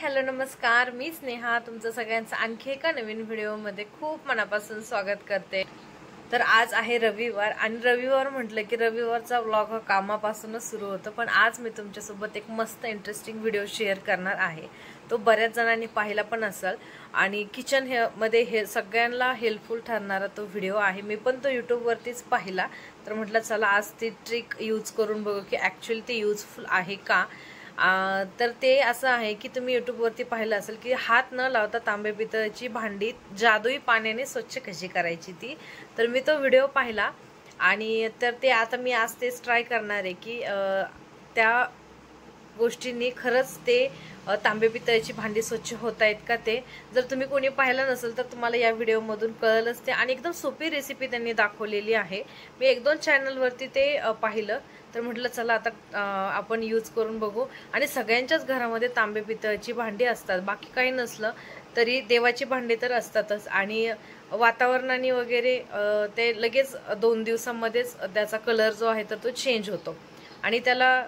Hello नमस्कार, मी स्नेहा तुमचं सगळ्यांचं आणखी एका नवीन व्हिडिओमध्ये खूप मनापासून स्वागत करते। तर आज आहे रविवार आणि रविवार म्हटलं की रविवारचा व्लॉग हा कामापासूनच सुरू होतो, पण आज मी तुमच्यासोबत एक मस्त इंटरेस्टिंग व्हिडिओ शेअर करणार आहे। तो बऱ्याच जणांनी पाहिला पण असेल आणि किचन मध्ये हे सगळ्यांना हेल्पफुल ठरणारा तो व्हिडिओ आहे। मी पण तो YouTube वरतीच पाहिला, तर म्हटलं चला आज ती ट्रिक यूज करून बघू की ॲक्च्युअली ते युजफुल आहे का। तर ते असं आहे की तुम्ही YouTube वरती पाहिलं असेल की हात न लावता तांबे पितळाची भांडी जादुई पाण्याने स्वच्छ कशी करायची ती। तर मी तो व्हिडिओ पाहिला आणि तर ते आता मी आज तेच ट्राय करणार आहे की त्या गोष्टींनी खरंच ते तांबे पितळाची भांडी स्वच्छ होत आहेत का। ते जर तुम्ही कोणी पाहिलं नसेल तर तुम्हाला या व्हिडिओमधून कळलंच ते, आणि एकदम सोपी रेसिपी त्यांनी दाखवलेली आहे। मी एक दोन चॅनलवरती ते पाहिलं, तर म्हटलं चला आता आपण यूज करून बघू। आणि सगळ्यांच्याच घरामध्ये तांबे पितळाची भांडी असतात, बाकी काही नसलं तरी देवाची भांडी तर असतातच। आणि वातावरणाने वगैरे ते लगेच 2 दिवसांमध्येच त्याचा कलर जो आहे तर तो चेंज होतो आणि त्याला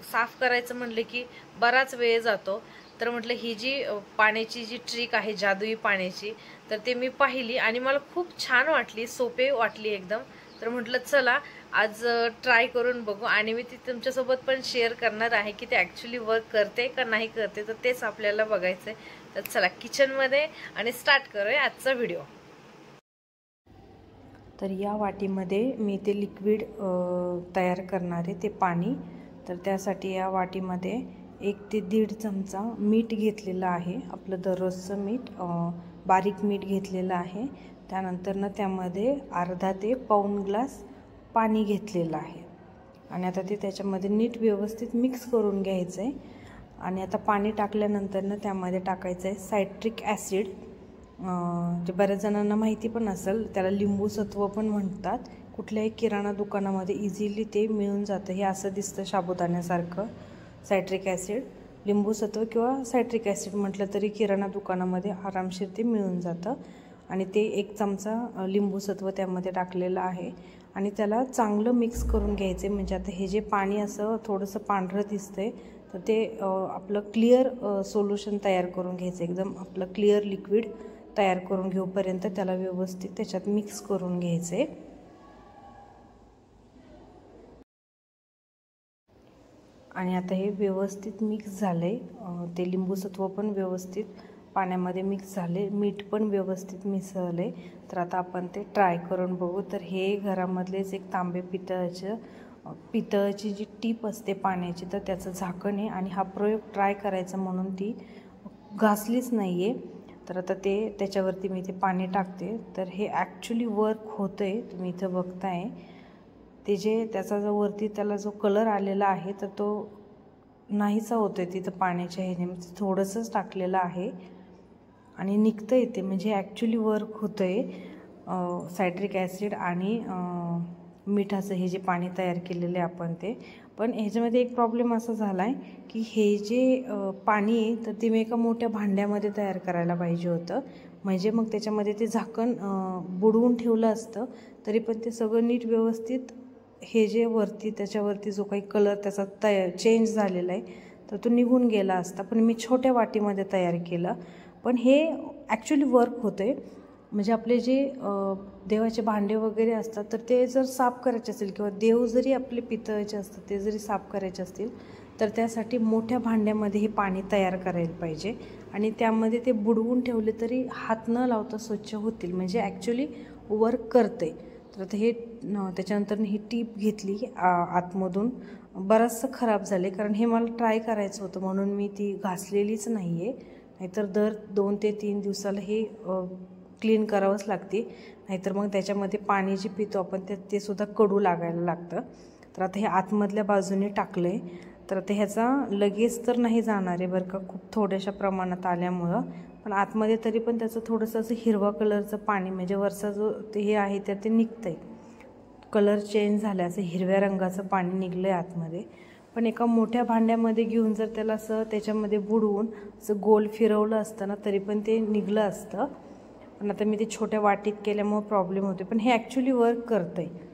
साफ करायचं म्हटलं की बराच वेळ जातो। तर म्हटलं ही जी पाण्याची जी ट्रिक आहे जादुई पाण्याची, तर ते मी पाहिली आणि मला खूप छान वाटली, सोपे वाटली एकदम। तर म्हटलं चला आज ट्राय करून बघू आणि मी ती तुमच्यासोबत पण शेअर करणार आहे की ते ॲक्च्युली वर्क करते का नाही करते, तर तेच आपल्याला बघायचं आहे। तर चला किचनमध्ये आणि स्टार्ट करूया आजचा व्हिडिओ। तर या वाटीमध्ये मी ते लिक्विड तयार करणार आहे, ते पाणी। तर त्यासाठी या वाटीमध्ये 1 ते 1.5 चमचा मीठ घेतलेलं आहे, आपलं दररोजचं मीठ, बारीक मीठ घेतलेलं आहे। त्यानंतर त्यामध्ये अर्धा ते पाऊण ग्लास पाणी घेतलेलं आहे आणि आता ते त्याच्यामध्ये नीट व्यवस्थित मिक्स करून घ्यायचं आहे। आणि आता पाणी टाकल्यानंतर त्यामध्ये टाकायचं आहे सायट्रिक ॲसिड, जे बऱ्याच जणांना माहिती पण असेल, त्याला लिंबू सत्व पण म्हणतात। कुठल्याही किराणा दुकानामध्ये इझिली ते मिळून जातं, हे असं दिसतं साबुदाण्यासारखं। सायट्रिक ॲसिड, लिंबू सत्व किंवा सायट्रिक ॲसिड म्हटलं तरी किराणा दुकानामध्ये आरामशीर ते मिळून जातं। आणि ते 1 चमचा लिंबू सत्व त्यामध्ये टाकलेलं आहे आणि त्याला चांगलं मिक्स करून घ्यायचं। म्हणजे आता हे जे पाणी असं थोडंसं पांढरं दिसतंय, तर ते आपलं क्लिअर सोल्युशन तयार करून घ्यायचं, एकदम आपलं क्लिअर लिक्विड तयार करून घेऊपर्यंत त्याला व्यवस्थित त्याच्यात मिक्स करून घ्यायचे। आणि आता हे व्यवस्थित मिक्स झालंय, ते लिंबू सत्व पण व्यवस्थित पाण्यामध्ये मिक्स झाले, मीठ पण व्यवस्थित मिसळले। तर आता आपण ते ट्राय करून बघू। तर हे घरामधलेच एक तांबे पितळाची जी टीप असते पाण्याची, तर त्याचं झाकण आहे आणि हा प्रयोग ट्राय करायचा म्हणून ती घासलीच नाही आहे। तर आता ते त्याच्यावरती मी ते पाणी टाकते, तर हे ॲक्च्युली वर्क होतं आहे। तुम्ही इथं बघताय ते जे त्याचा जो वरती त्याला जो कलर आलेला आहे, तर तो नाहीसा होतो आहे तिथं पाण्याच्या ह्याने, थोडंसंच टाकलेलं आहे आणि निघतं येते, म्हणजे ॲक्च्युली वर्क होतं आहे सायट्रिक ॲसिड आणि मिठाचं हे जे पाणी तयार केलेलं आहे आपण ते। पण ह्याच्यामध्ये एक प्रॉब्लेम असा झाला आहे की हे जे पाणी आहे तर ते मी एका मोठ्या भांड्यामध्ये तयार करायला पाहिजे होतं, म्हणजे मग त्याच्यामध्ये ते झाकण बुडवून ठेवलं असतं तरी पण ते सगळं नीट व्यवस्थित, हे जे वरती त्याच्यावरती जो काही कलर त्याचा चेंज झालेला आहे तर तो निघून गेला असता। पण मी छोट्या वाटीमध्ये तयार केलं, पण हे ॲक्च्युली वर्क होतं आहे। म्हणजे आपले जे देवाचे भांडे वगैरे असतात, तर ते जर साफ करायचे असेल किंवा देव जरी आपले पितळाचे असतात ते जरी साफ करायचे असतील, तर त्यासाठी मोठ्या भांड्यामध्ये हे पाणी तयार करायला पाहिजे आणि त्यामध्ये ते बुडवून ठेवले तरी हात न लावता स्वच्छ होतील, म्हणजे ॲक्च्युली वर्क करते। तर आता हे त्याच्यानंतर ही टीप घेतली आतमधून, बरंचसं खराब झाले, कारण हे मला ट्राय करायचं होतं म्हणून मी ती घासलेलीच नाही आहे, नाहीतर दर 2 ते 3 दिवसाला हे क्लीन करावंच लागते, नाहीतर मग त्याच्यामध्ये पाणी जे पितो आपण ते सुद्धा कडू लागायला लागतं। तर आता हे आतमधल्या बाजूने टाकलं आहे, तर आता ह्याचा लगेच तर नाही जाणार आहे बरं का, खूप थोड्याशा प्रमाणात आल्यामुळं, पण आतमध्ये तरी पण त्याचं थोडंसं असं हिरवा कलरचं पाणी, म्हणजे वरचा जो ते हे आहे तर ते निघतं आहे, कलर चेंज झाला, असं हिरव्या रंगाचं पाणी निघलं आहे आतमध्ये। पण एका मोठ्या भांड्यामध्ये घेऊन जर त्याला असं त्याच्यामध्ये बुडवून असं गोल फिरवलं असतं ना तरी पण ते निघलं असतं, पण आता मी ते छोट्या वाटीत केल्यामुळे प्रॉब्लेम होते। पण हे ॲक्च्युली वर्क करतं आहे।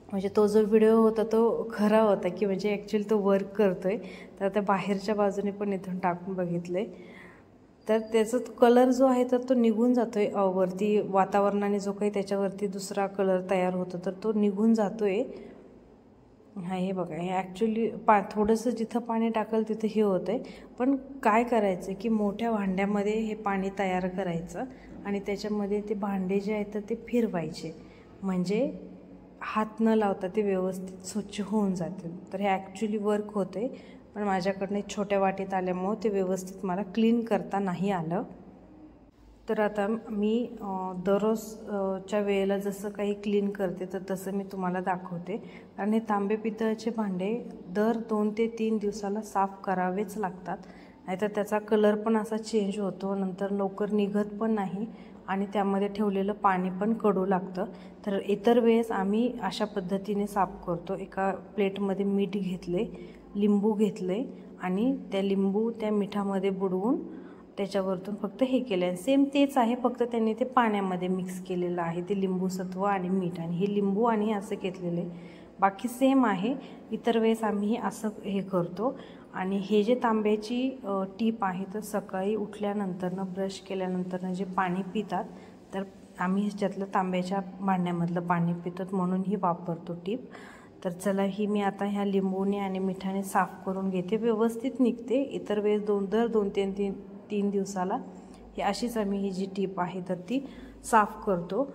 म्हणजे तो जो व्हिडिओ होता तो खरा होता, की म्हणजे ॲक्च्युली तो वर्क करतो आहे. तर त्या बाहेरच्या बाजूने पण इथून टाकून बघितलं आहे, तर त्याचा कलर जो आहे तर तो निघून जातो आहे. वरती वातावरणाने जो काही त्याच्यावरती दुसरा कलर तयार होतो तर तो निघून जातो आहे. हां, हे बघा, हे ॲक्च्युली थोडंसं जिथं पाणी टाकलं तिथं हे होतं आहे. पण काय करायचं की मोठ्या भांड्यामध्ये हे पाणी तयार करायचं आणि त्याच्यामध्ये ते भांडे जे आहेत तर ते फिरवायचे, म्हणजे हात न लावता ते व्यवस्थित स्वच्छ होऊन जाते. तर हे ॲक्च्युली वर्क होतं आहे, पण माझ्याकडनं छोट्या वाटीत आल्यामुळं ते व्यवस्थित मला क्लीन करता नाही आलं. तर आता मी दररोजच्या वेळेला जसं काही क्लीन करते तर तसं मी तुम्हाला दाखवते. कारण हे तांबे पितळाचे भांडे दर 2 ते 3 दिवसाला साफ करावेच लागतात, नाहीतर त्याचा कलर पण असा चेंज होतो, नंतर लवकर निघत पण नाही आणि त्यामध्ये ठेवलेलं पाणी पण कडू लागतं. तर इतर वेळेस आम्ही अशा पद्धतीने साफ करतो. एका प्लेटमध्ये मीठ घेतले, लिंबू घेतले आणि त्या लिंबू त्या मिठामध्ये बुडवून त्याच्यावरतून फक्त हे केलं आहे. सेम तेच आहे, फक्त त्यांनी ते पाण्यामध्ये मिक्स केलेलं आहे, ते लिंबू सत्व आणि मीठ, आणि हे लिंबू आणि असं घेतलेलं आहे. बाकी सेम आहे. इतर वेळेस आम्ही असं हे करतो. आणि हे जे तांब्याची टीप आहे तर सकाळी उठल्यानंतरनं ब्रश केल्यानंतरनं जे पाणी पितात तर आम्ही ह्याच्यातलं तांब्याच्या भांड्यामधलं पाणी पितात म्हणून ही वापरतो टीप. तर चला, ही मी आता ह्या लिंबूने आणि मिठाने साफ करून घेते, व्यवस्थित निघते. इतर वेळेस दर 2-3 दिवसाला ही अशीच आम्ही ही जी टीप आहे तर ती साफ करतो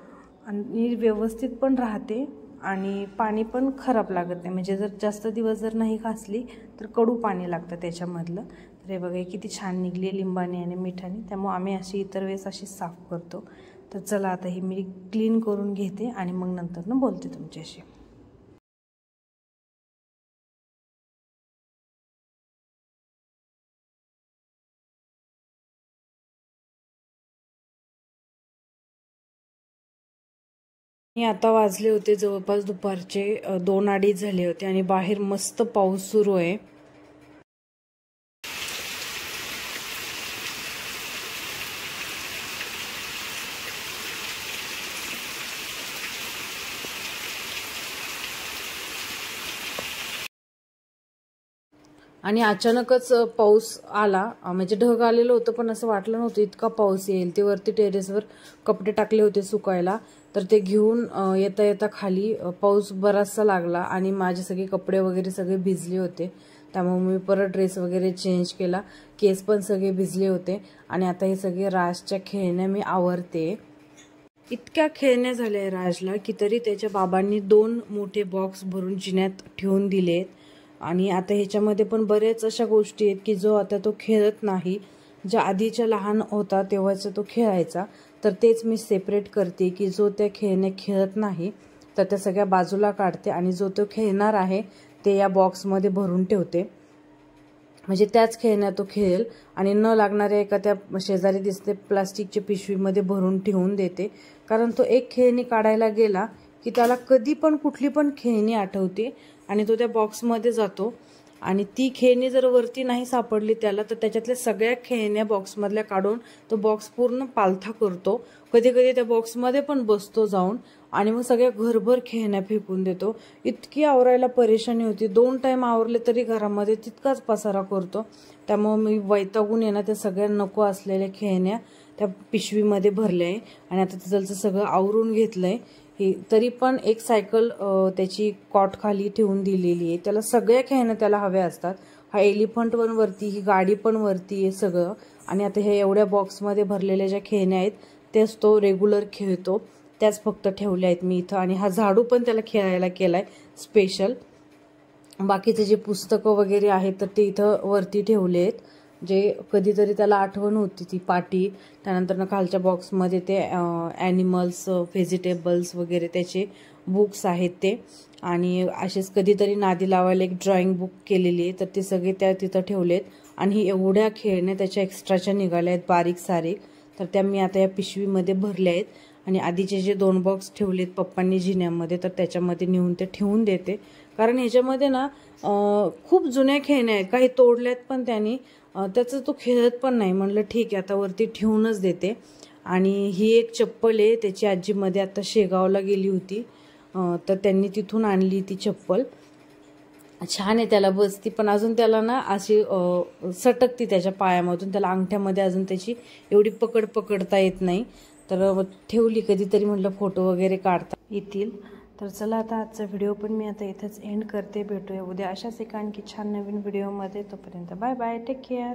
आणि व्यवस्थित पण राहते आणि पाणी पण खराब लागत नाही. म्हणजे जर जास्त दिवस जर नाही घासली तर कडू पाणी लागतं त्याच्यामधलं. तर हे बघा किती छान निघली लिंबाने आणि मिठाने, त्यामुळे आम्ही अशी इतर वेळेस अशी साफ करतो. तर चला, आता ही मी क्लीन करून घेते आणि मग नंतर बोलते तुमच्याशी. आणि आता वाजले होते जवळपास दुपारचे 2-2:30 झाले होते आणि बाहेर मस्त पाऊस सुरू आहे. आणि अचानकच पाऊस आला, म्हणजे ढग आलेलं होतं पण असं वाटलं नव्हतं इतका पाऊस येईल. ते वरती टेरेसवर कपडे टाकले होते सुकायला, तर ते घेऊन येता येता खाली पाऊस बराचसा लागला आणि माझे सगळे कपडे वगैरे सगळे भिजले होते. त्यामुळे मी परत ड्रेस वगैरे चेंज केला, केस पण सगळे भिजले होते आणि आता हे सगळे राजच्या खेळण्या मी आवरते. इतक्या खेळण्या झाल्या राजला की तरी त्याच्या बाबांनी 2 मोठे बॉक्स भरून जिन्यात ठेवून दिलेत. आणि आता ह्याच्यामध्ये पण बऱ्याच अशा गोष्टी आहेत की जो आता तो खेळत नाही. ज्या आधीच्या लहान होता तेव्हाचा तो खेळायचा, तर तेच मी सेपरेट करते की जो त्या खेळण्या खेळत नाही तर त्या सगळ्या बाजूला काढते आणि जो तो खेळणार आहे ते या बॉक्समध्ये भरून ठेवते. म्हणजे त्याच खेळण्या तो खेळेल आणि न लागणाऱ्या एका त्या शेजारी दिसते प्लास्टिकच्या पिशवीमध्ये भरून ठेवून देते. कारण तो एक खेळणी काढायला गेला की त्याला कधी पण कुठली पण खेळणी आठवते आणि तो त्या बॉक्समध्ये जातो आणि ती खेळणी जर वरती नाही सापडली त्याला तर त्याच्यातल्या सगळ्या खेळण्या बॉक्समधल्या काढून तो बॉक्स पूर्ण पालथा करतो. कधी कधी त्या बॉक्समध्ये पण बसतो जाऊन आणि मग सगळ्या घरभर खेळण्या फेकून देतो. इतकी आवरायला परेशानी होती. 2 टाइम आवरले तरी घरामध्ये तितकाच पसारा करतो. त्यामुळे मी वैतागून येणार त्या सगळ्या नको असलेल्या खेळण्या त्या पिशवीमध्ये भरल्या आहे आणि आता तिथलचं सगळं आवरून घेतलंय. तरी पण एक सायकल त्याची कॉट खाली ठेवून दिलेली आहे. त्याला सगळ्या खेळण्या त्याला हव्या असतात. हा एलिफंट पण वरती, ही गाडी पण वरती आहे सगळं. आणि आता हे एवढ्या बॉक्समध्ये भरलेल्या ज्या खेळण्या आहेत तेच तो रेग्युलर खेळतो, त्याच फक्त ठेवल्या आहेत मी इथं. आणि हा झाडू पण त्याला खेळायला केलाय स्पेशल. बाकीचे जे पुस्तकं वगैरे आहेत तर ते इथं वरती ठेवले आहेत, जे कधीतरी त्याला आठवण होती ती पाटी. त्यानंतर खालच्या बॉक्समध्ये ते ॲनिमल्स, व्हेजिटेबल्स वगैरे त्याचे बुक्स आहेत ते. आणि असेच कधीतरी नादी लावायला एक ड्रॉइंग बुक केलेली आहे तर ते सगळे त्या तिथं ठेवलेत. आणि एवढ्या खेळण्या त्याच्या एक्स्ट्राच्या निघाल्या आहेत बारीक सारीक, तर त्या मी आता या पिशवीमध्ये भरल्या आहेत. आणि आधीचे जे 2 बॉक्स ठेवलेत पप्पांनी जिन्यामध्ये तर त्याच्यामध्ये नेऊन ते ठेवून देते. कारण ह्याच्यामध्ये ना खूप जुन्या खेळण्या आहेत, काही तोडल्यात पण त्यांनी, त्याचं तो खेळत पण नाही. म्हणलं ठीक आहे आता वरती ठेवूनच देते. आणि ही एक चप्पल आहे, त्याची आजी मध्ये आता शेगावला गेली होती तर त्यांनी तिथून आणली ती चप्पल. छान आहे, त्याला बसती, पण अजून त्याला ना अशी सटकती त्याच्या पायामधून. त्याला अंगठ्यामध्ये अजून त्याची एवढी पकडता येत नाही. तर ठेवली, कधीतरी म्हटलं फोटो वगैरे काढता येतील. तर चला आता आजचा व्हिडिओ पण मी आता इथेच एंड करते. भेटूया उद्या अशाच एका आणखी छान नवीन व्हिडिओमध्ये. तोपर्यंत बाय बाय, टेक केअर.